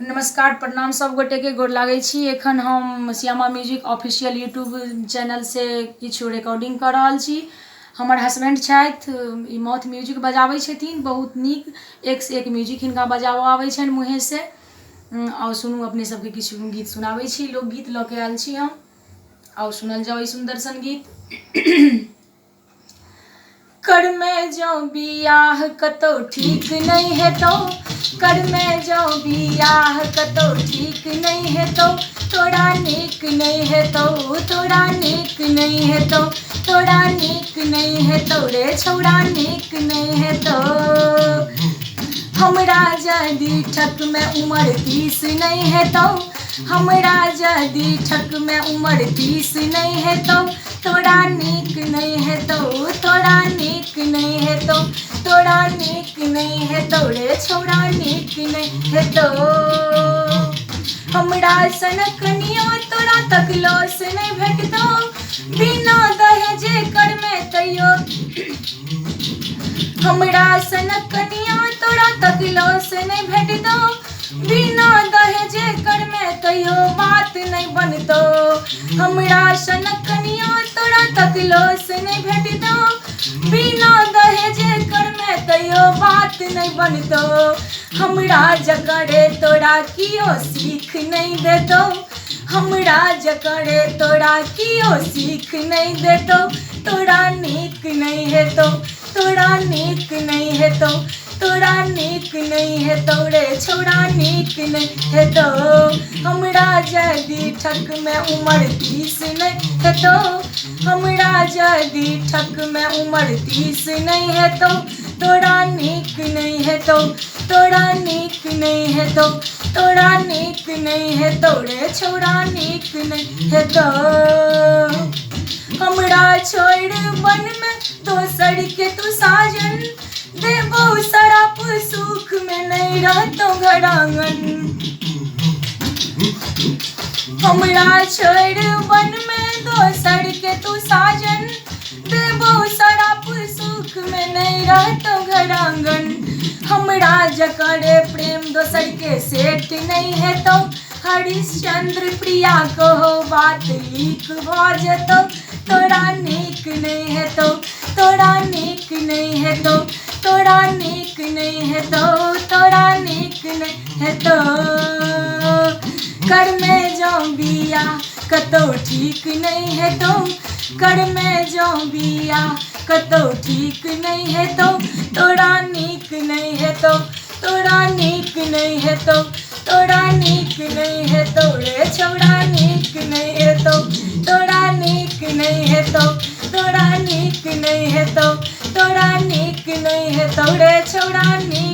नमस्कार प्रणाम सब गोटे के गोर लागै छी। एखन हम Shyama music official YouTube channel से किछु रिकॉर्डिंग कर रहल छी। हमर हस्बैंड छथि, ई माउथ म्यूजिक बजाबै छथिन, बहुत नीक एक से एक म्यूजिक हिनका बजाबऽ आबै छनि मुँहे से। और सुनू अपने सबके किछु गीत सुनाबै छी, लोकगीत लऽ के आयल छी हम। और सुनल जाओ ई सुंदर सन गीत। कर में जाओ बियाह कतो ठीक नहीं है तो, कर में जाओ बियाह कतो ठीक नहीं है तो, थोड़ा नीक नहीं है तो, थोड़ा नीक नहीं है तो, थोड़ा नीक नहीं है तो रे छोड़ा नीक नहीं है तो। हमरा जदी ठक में उम्र 30 नहीं है तो, हमरा जदी ठक में उम्र 30 नहीं है तो, थोड़ा नीक नहीं है तो, थोड़ा नीक नहीं है तो, थोड़ा नीक नहीं है तो रे छोड़ा नीक नहीं है तो। हमरा सन कनिया तोरा तकलो से नहीं भेटतो, बिना दहेजे कर में तैयो। हमरा सन कनिया तोरा तकलो से नहीं भेटतो, बिना दहेजे कर में तैयो बात नहीं बनतो। हमरा सन कनिया तोरा तकलो से नहीं भेटतो, बिना दहेजे कर में तैयो बात नहीं बनतो। हमरा जकरे तोरा कियो सीख नहीं देतो, हमरा जकरे तोरा कियो सीख नहीं देतो, तोरा नीक नहीं है तो, तोरा नीक नहीं है तो, तोरा नीक नहीं है तो रे छोड़ा नीक नहीं है तो। हमरा जदी ठक में उम्र 30 नहीं है तो, हमरा जदी ठक में उम्र 30 नहीं है तो, तोरा नीक नहीं है तो, तोरा नीक नहीं है तो, तोरा नीक नहीं है तो रे छोड़ा नीक नहीं है तो। हमरा छोड़ बन में दोसर के तू साजन, देबो सराप सुख में नहीं रहतो घर आंगन। हमरा छोड़ बन में दोसर के तू साजन, देबो सराप सुख में नहीं रहतो घर आंगन। हमरा जकरे प्रेम दोसर के सेठ नहीं है तो, हरिश्चंद्र प्रिया को बात लीक भ जतो, तोरा नीक नहीं है तो, तोरा नीक नहीं है तो, तोरा नीक नहीं है तो, तोरा नीक नहीं है तो। कर में जाओ बिया कतो ठीक नहीं है तो, कर में जाओ बिया कतो ठीक नहीं है तो, तोरा नीक नहीं है तो, तोरा नीक नहीं है तो, तोरा नीक नहीं है तो रे छोड़ा नीक नहीं है तो, तोरा नीक नहीं है तो, तोरा नीक नहीं है तो, तोरा नीक नहीं है तो रे छोड़ा नीक